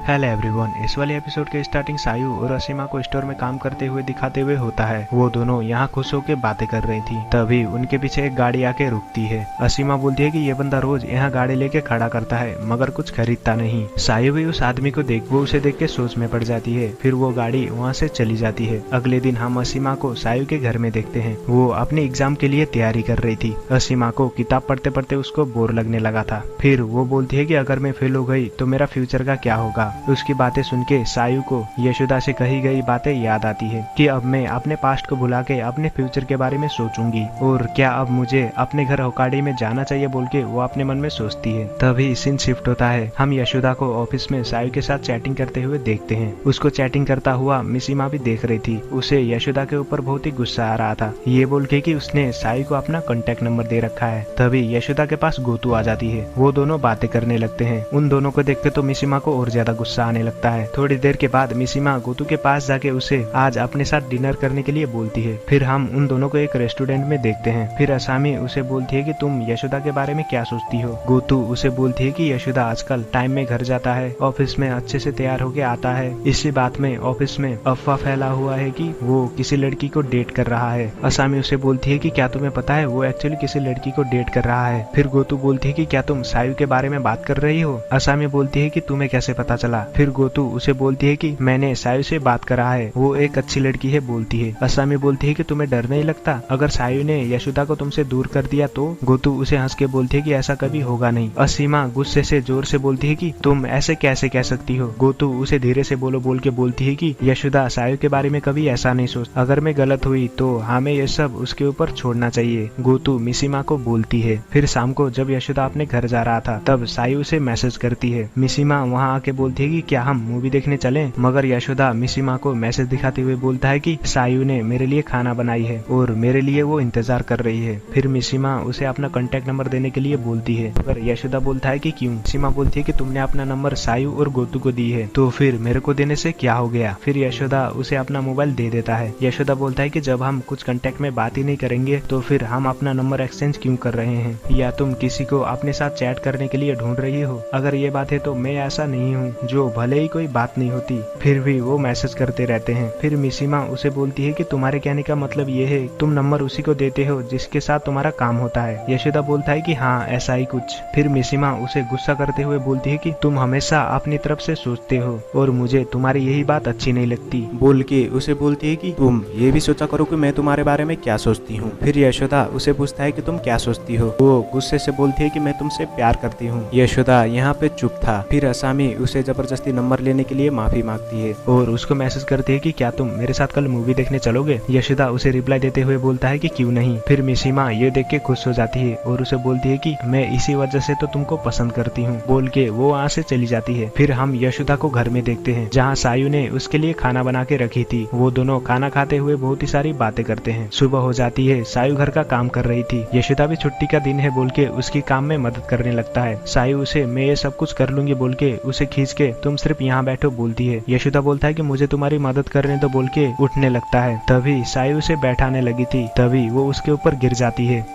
Hello everyone, इस वाले episode के स्टार्टिंग सायू और असीमा को स्टोर में काम करते हुए दिखाते हुए होता है। वो दोनों यहाँ खुश होकर बातें कर रही थी। तभी उनके पीछे एक गाड़ी आके रुकती है। असीमा बोलती है कि ये बंदा रोज यहाँ गाड़ी लेके खड़ा करता है मगर कुछ खरीदता नहीं। सायू भी उस आदमी को उसे देख के सोच में पड़ जाती है। फिर वो गाड़ी वहाँ से चली जाती है। अगले दिन हम असीमा को सायू के घर में देखते हैं। वो अपने एग्जाम के लिए तैयारी कर रही थी। असीमा को किताब पढ़ते पढ़ते उसको बोर लगने लगा था। फिर वो बोलती है कि अगर मैं फेल हो गई तो मेरा फ्यूचर का क्या होगा। उसकी बातें सुन के सायू को यशोदा से कही गई बातें याद आती है कि अब मैं अपने पास्ट को भुला के अपने फ्यूचर के बारे में सोचूंगी और क्या अब मुझे अपने घर होकाडी में जाना चाहिए बोल के वो अपने मन में सोचती है। तभी सीन शिफ्ट होता है। हम यशोदा को ऑफिस में सायू के साथ चैटिंग करते हुए देखते हैं। उसको चैटिंग करता हुआ मिसीमा भी देख रही थी। उसे यशोदा के ऊपर बहुत ही गुस्सा आ रहा था, ये बोल के कि उसने सायू को अपना कॉन्टेक्ट नंबर दे रखा है। तभी यशोदा के पास गोतू आ जाती है। वो दोनों बातें करने लगते हैं। उन दोनों को देख के तो मिसीमा को और ज्यादा गुस्सा आने लगता है। थोड़ी देर के बाद मिसीमा गोतू के पास जाके उसे आज अपने साथ डिनर करने के लिए बोलती है। फिर हम उन दोनों को एक रेस्टोरेंट में देखते हैं। फिर असामी उसे बोलती है कि तुम यशोदा के बारे में क्या सोचती हो। गोतू उसे बोलती है कि यशोदा आजकल टाइम में घर जाता है, ऑफिस में अच्छे से तैयार होके आता है। इसी बात में ऑफिस में अफवाह फैला हुआ है कि वो किसी लड़की को डेट कर रहा है। असामी उसे बोलती है कि क्या तुम्हें पता है वो एक्चुअली किसी लड़की को डेट कर रहा है। फिर गोतू बोलती है कि क्या तुम सायू के बारे में बात कर रही हो। असामी बोलती है कि तुम्हें कैसे पता चला। फिर गोतू उसे बोलती है कि मैंने सायू से बात करा है, वो एक अच्छी लड़की है बोलती है। असामी बोलती है कि तुम्हें डर नहीं लगता अगर सायू ने यशोदा को तुमसे दूर कर दिया तो। गोतू उसे हंस के बोलती है कि ऐसा कभी होगा नहीं। असीमा गुस्से से जोर से बोलती है कि तुम ऐसे कैसे कह सकती हो। गोतू उसे धीरे से बोल के बोलती है कि यशोदा सायू के बारे में कभी ऐसा नहीं सोच, अगर मैं गलत हुई तो हमें ये सब उसके ऊपर छोड़ना चाहिए। गोतू मिसीमा को बोलती है। फिर शाम को जब यशोदा अपने घर जा रहा था तब सायू उसे मैसेज करती है। मिसीमा वहाँ आके बोलती है कि क्या हम मूवी देखने चलें, मगर यशोदा मिसीमा को मैसेज दिखाते हुए बोलता है कि सायू ने मेरे लिए खाना बनाई है और मेरे लिए वो इंतजार कर रही है। फिर मिसीमा उसे अपना कॉन्टेक्ट नंबर देने के लिए बोलती है, मगर यशोदा बोलता है कि क्यों। मिसीमा बोलती है कि तुमने अपना नंबर सायू और गोतू को दी है तो फिर मेरे को देने से क्या हो गया। फिर यशोदा उसे अपना मोबाइल दे देता है। यशोदा बोलता है कि जब हम कुछ कॉन्टेक्ट में बात ही नहीं करेंगे तो फिर हम अपना नंबर एक्सचेंज क्यों कर रहे हैं, या तुम किसी को अपने साथ चैट करने के लिए ढूंढ रही हो। अगर ये बात है तो मैं ऐसा नहीं हूँ जो भले ही कोई बात नहीं होती फिर भी वो मैसेज करते रहते हैं। फिर मिसीमा उसे बोलती है कि तुम्हारे कहने का मतलब ये है तुम नंबर उसी को देते हो जिसके साथ तुम्हारा काम होता है। यशोदा बोलता है कि हाँ ऐसा ही कुछ। फिर मिसीमा उसे गुस्सा करते हुए बोलती है कि तुम हमेशा अपनी तरफ से सोचते हो और मुझे तुम्हारी यही बात अच्छी नहीं लगती बोल के उसे बोलती है कि तुम ये भी सोचा करो कि मैं तुम्हारे बारे में क्या सोचती हूँ। फिर यशोदा उसे पूछता है कि तुम क्या सोचती हो। वो गुस्से से बोलती है कि मैं तुमसे प्यार करती हूँ। यशोदा यहाँ पे चुप था। फिर असामी उसे जबरदस्ती नंबर लेने के लिए माफी मांगती है और उसको मैसेज करती है कि क्या तुम मेरे साथ कल मूवी देखने चलोगे। यशोदा उसे रिप्लाई देते हुए बोलता है कि क्यों नहीं। फिर मिसीमा ये देख के खुश हो जाती है और उसे बोलती है कि मैं इसी वजह से तो तुमको पसंद करती हूँ बोल के वो वहाँ से चली जाती है। फिर हम यशोदा को घर में देखते हैं जहाँ सायू ने उसके लिए खाना बना के रखी थी। वो दोनों खाना खाते हुए बहुत ही सारी बातें करते हैं। सुबह हो जाती है। सायू घर का काम कर रही थी। यशोदा भी छुट्टी का दिन है बोल के उसकी काम में मदद करने लगता है। सायू उसे मैं ये सब कुछ कर लूंगी बोल के उसे खींच के तुम सिर्फ यहाँ बैठो बोलती है। यशोदा बोलता है कि मुझे तुम्हारी मदद करने दो बोल के उठने लगता है। तभी सायू उसे बैठाने लगी थी। तभी वो उसके ऊपर गिर जाती है।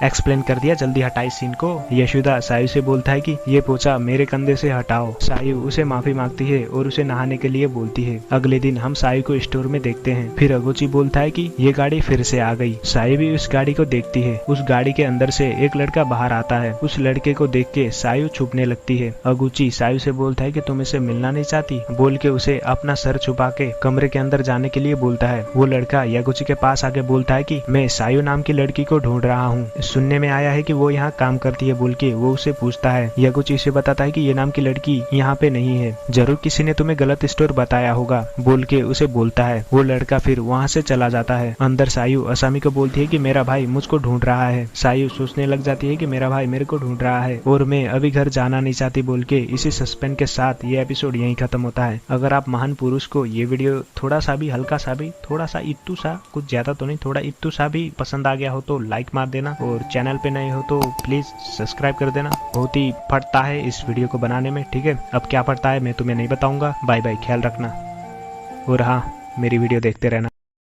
एक्सप्लेन कर दिया, जल्दी हटाई सीन को। यशोदा सायू से बोलता है कि ये पोछा मेरे कंधे से हटाओ। सायू उसे माफी मांगती है और उसे नहाने के लिए बोलती है। अगले दिन हम सायू को स्टोर में देखते हैं। फिर अगुची बोलता है कि ये गाड़ी फिर से आ गई। सायू भी उस गाड़ी को देखती है। उस गाड़ी के अंदर से एक लड़का बाहर आता है। उस लड़के को देख के सायू छुपने लगती है। अगुची सायू से बोलता है कि तुम इसे मिलना नहीं चाहती बोल के उसे अपना सर छुपा के कमरे के अंदर जाने के लिए बोलता है। वो लड़का यगुची के पास आके बोलता है कि मैं सायू नाम की लड़की को ढूंढ रहा हूँ, सुनने में आया है कि वो यहाँ काम करती है बोल के वो उसे पूछता है। यगुची उसे बताता है कि ये नाम की लड़की यहाँ पे नहीं है, जरूर किसी ने तुम्हें गलत स्टोर बताया होगा बोल के उसे बोलता है। वो लड़का फिर वहाँ से चला जाता है। अंदर सायू असामी को बोलती है कि मेरा भाई मुझको ढूंढ रहा है। सायू सोचने लग जाती है कि मेरा भाई मेरे को ढूंढ रहा है और मैं अभी घर जाना नहीं चाहती बोल के इसी सस्पेंस के साथ ये एपिसोड यहीं खत्म होता है। अगर आप महान पुरुष को ये वीडियो थोड़ा सा भी हल्का सा भी थोड़ा सा इत्तू सा, कुछ ज्यादा तो नहीं, थोड़ा इत्तू सा भी पसंद आ गया हो तो लाइक मार देना और चैनल पे नए हो तो प्लीज सब्सक्राइब कर देना। बहुत ही पड़ता है इस वीडियो को बनाने में, ठीक है। अब क्या पड़ता है मैं तुम्हें नहीं बताऊंगा। बाय बाय, ख्याल रखना और हाँ मेरी वीडियो देखते रहना।